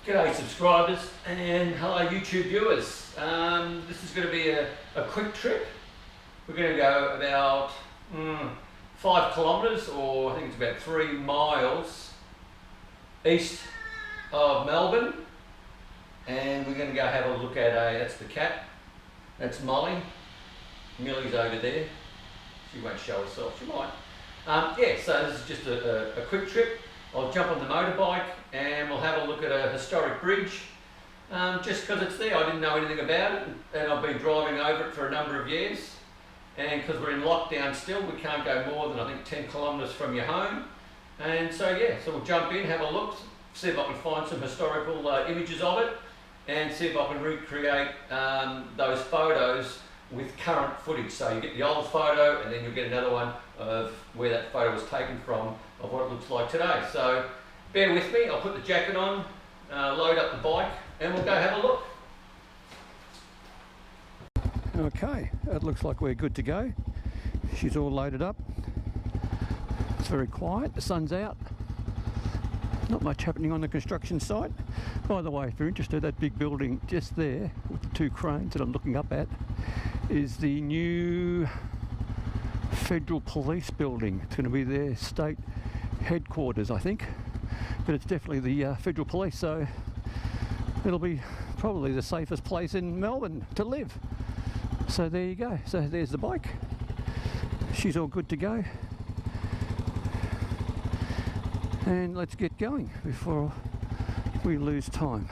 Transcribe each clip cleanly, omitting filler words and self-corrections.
G'day subscribers and hello YouTube viewers. This is going to be a quick trip. We're going to go about 5 kilometres, or I think it's about 3 miles east of Melbourne, and we're going to go have a look at that's the cat, that's Molly. Millie's over there. She won't show herself, she might. Yeah, so this is just a quick trip. I'll jump on the motorbike and we'll have a look at a historic bridge, just because it's there. I didn't know anything about it, and I've been driving over it for a number of years, and because we're in lockdown still, we can't go more than I think 10 kilometres from your home. And so yeah, so we'll jump in, have a look, see if I can find some historical images of it, and see if I can recreate those photos with current footage. So you get the old photo and then you'll get another one of where that photo was taken from, of what it looks like today. So bear with me, I'll put the jacket on, load up the bike, and we'll go have a look. Okay, it looks like we're good to go. She's all loaded up. It's very quiet, the sun's out. Not much happening on the construction site. By the way, if you're interested, that big building just there with the 2 cranes that I'm looking up at is the new Federal Police building. It's going to be their state headquarters, I think, but it's definitely the Federal Police, so it'll be probably the safest place in Melbourne to live. So there you go. So there's the bike. She's all good to go. And let's get going before we lose time.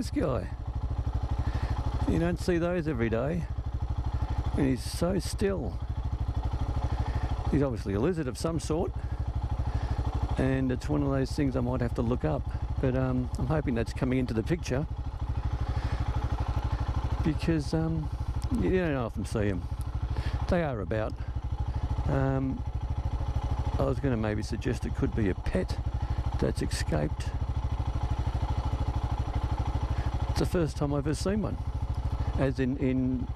this guy. You don't see those every day. And he's so still. He's obviously a lizard of some sort. And it's one of those things I might have to look up. But I'm hoping that's coming into the picture. Because you don't often see them. They are about. I was going to maybe suggest it could be a pet that's escaped. It's the first time I've ever seen one, as in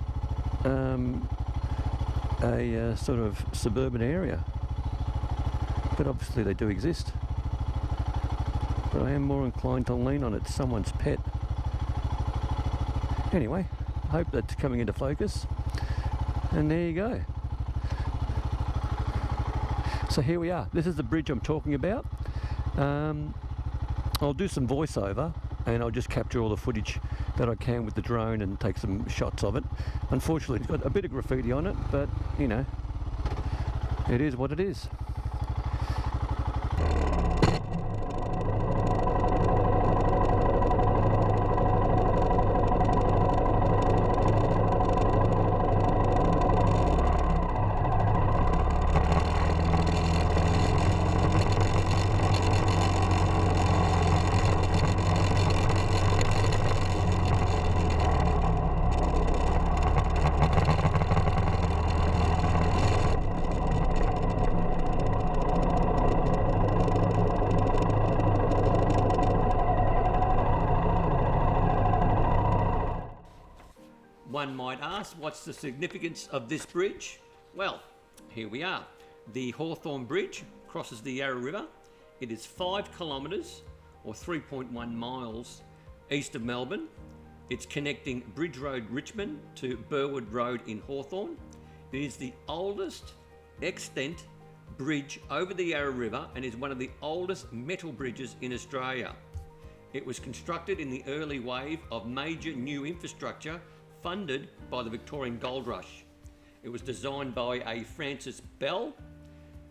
a sort of suburban area. But obviously they do exist. But I am more inclined to lean on it's someone's pet. Anyway, I hope that's coming into focus. And there you go. So here we are. This is the bridge I'm talking about. I'll do some voiceover and I'll just capture all the footage that I can with the drone and take some shots of it. Unfortunately, it's got a bit of graffiti on it, but you know, it is what it is. One might ask, what's the significance of this bridge? Well, here we are. The Hawthorn Bridge crosses the Yarra River. It is 5 kilometres or 3.1 miles east of Melbourne. It's connecting Bridge Road, Richmond to Burwood Road in Hawthorn. It is the oldest extant bridge over the Yarra River and is one of the oldest metal bridges in Australia. It was constructed in the early wave of major new infrastructure funded by the Victorian gold rush. It was designed by a Francis Bell.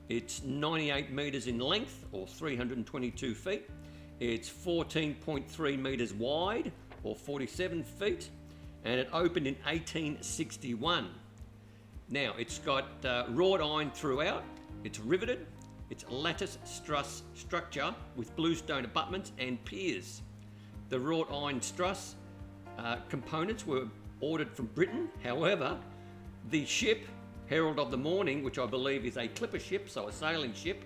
It's 98 metres in length or 322 feet. It's 14.3 metres wide or 47 feet, and it opened in 1861. Now it's got wrought iron throughout, it's riveted, it's lattice truss structure with bluestone abutments and piers. The wrought iron truss components were ordered from Britain. However, the ship Herald of the Morning, which I believe is a clipper ship, so a sailing ship,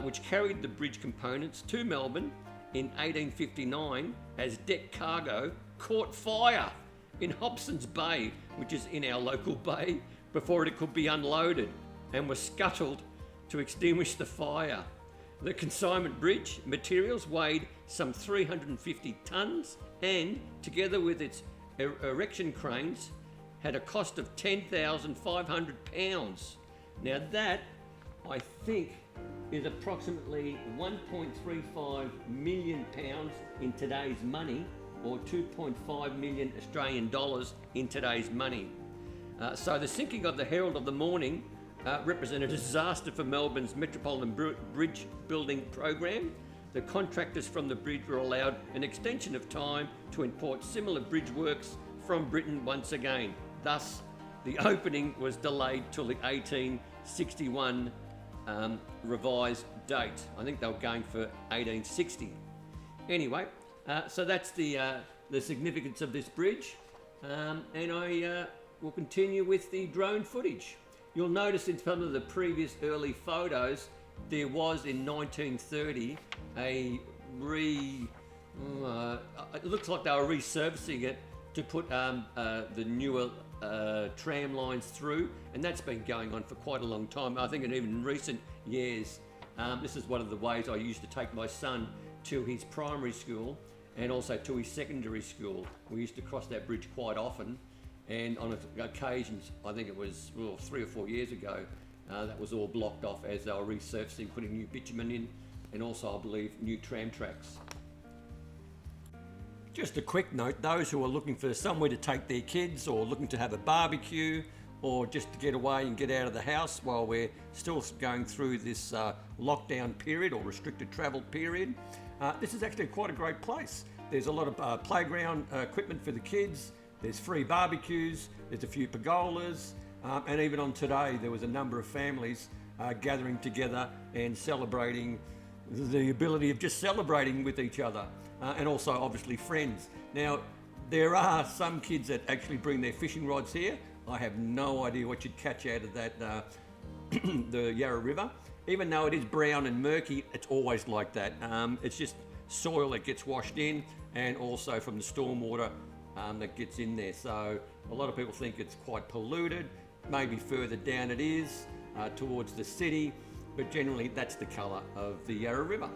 which carried the bridge components to Melbourne in 1859 as deck cargo, caught fire in Hobsons Bay, which is in our local bay, before it could be unloaded, and was scuttled to extinguish the fire. The consignment bridge materials weighed some 350 tonnes and, together with its erection cranes, had a cost of £10,500. Now that, I think, is approximately £1.35 million in today's money, or 2.5 million Australian dollars in today's money. So the sinking of the Herald of the Morning represented a disaster for Melbourne's metropolitan bridge building program. The contractors from the bridge were allowed an extension of time to import similar bridge works from Britain once again. Thus, the opening was delayed till the 1861 revised date. I think they were going for 1860. Anyway, so that's the significance of this bridge, and I will continue with the drone footage. You'll notice in some of the previous early photos, there was in 1930 it looks like they were resurfacing it to put the newer tram lines through, and that's been going on for quite a long time. I think, and even in recent years, this is one of the ways I used to take my son to his primary school and also to his secondary school. We used to cross that bridge quite often, and on occasions, I think it was 3 or 4 years ago, that was all blocked off as they were resurfacing, putting new bitumen in, and also, I believe, new tram tracks. Just a quick note, those who are looking for somewhere to take their kids, or looking to have a barbecue, or just to get away and get out of the house while we're still going through this lockdown period or restricted travel period, this is actually quite a great place. There's a lot of playground equipment for the kids. There's free barbecues. There's a few pergolas. And even on today, there was a number of families gathering together and celebrating the ability of just celebrating with each other. And also, obviously, friends. Now, there are some kids that actually bring their fishing rods here. I have no idea what you'd catch out of that, the Yarra River. Even though it is brown and murky, it's always like that. It's just soil that gets washed in, and also from the stormwater that gets in there. So a lot of people think it's quite polluted. Maybe further down it is, towards the city, but generally that's the colour of the Yarra River.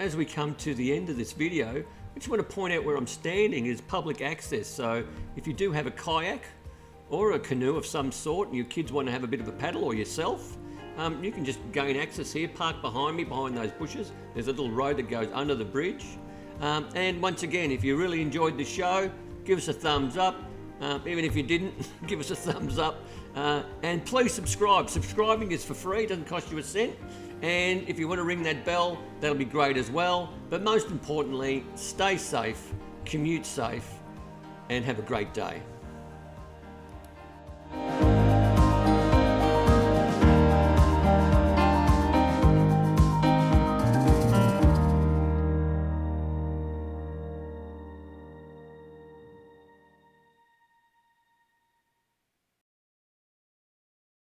as we come to the end of this video, I just want to point out where I'm standing is public access. So if you do have a kayak or a canoe of some sort and your kids want to have a bit of a paddle, or yourself, you can just gain access here, park behind me, behind those bushes. There's a little road that goes under the bridge. And once again, if you really enjoyed the show, give us a thumbs up. Even if you didn't, give us a thumbs up. And please subscribe. Subscribing is for free, doesn't cost you a cent. And if you want to ring that bell, that'll be great as well. But most importantly, stay safe, commute safe, and have a great day.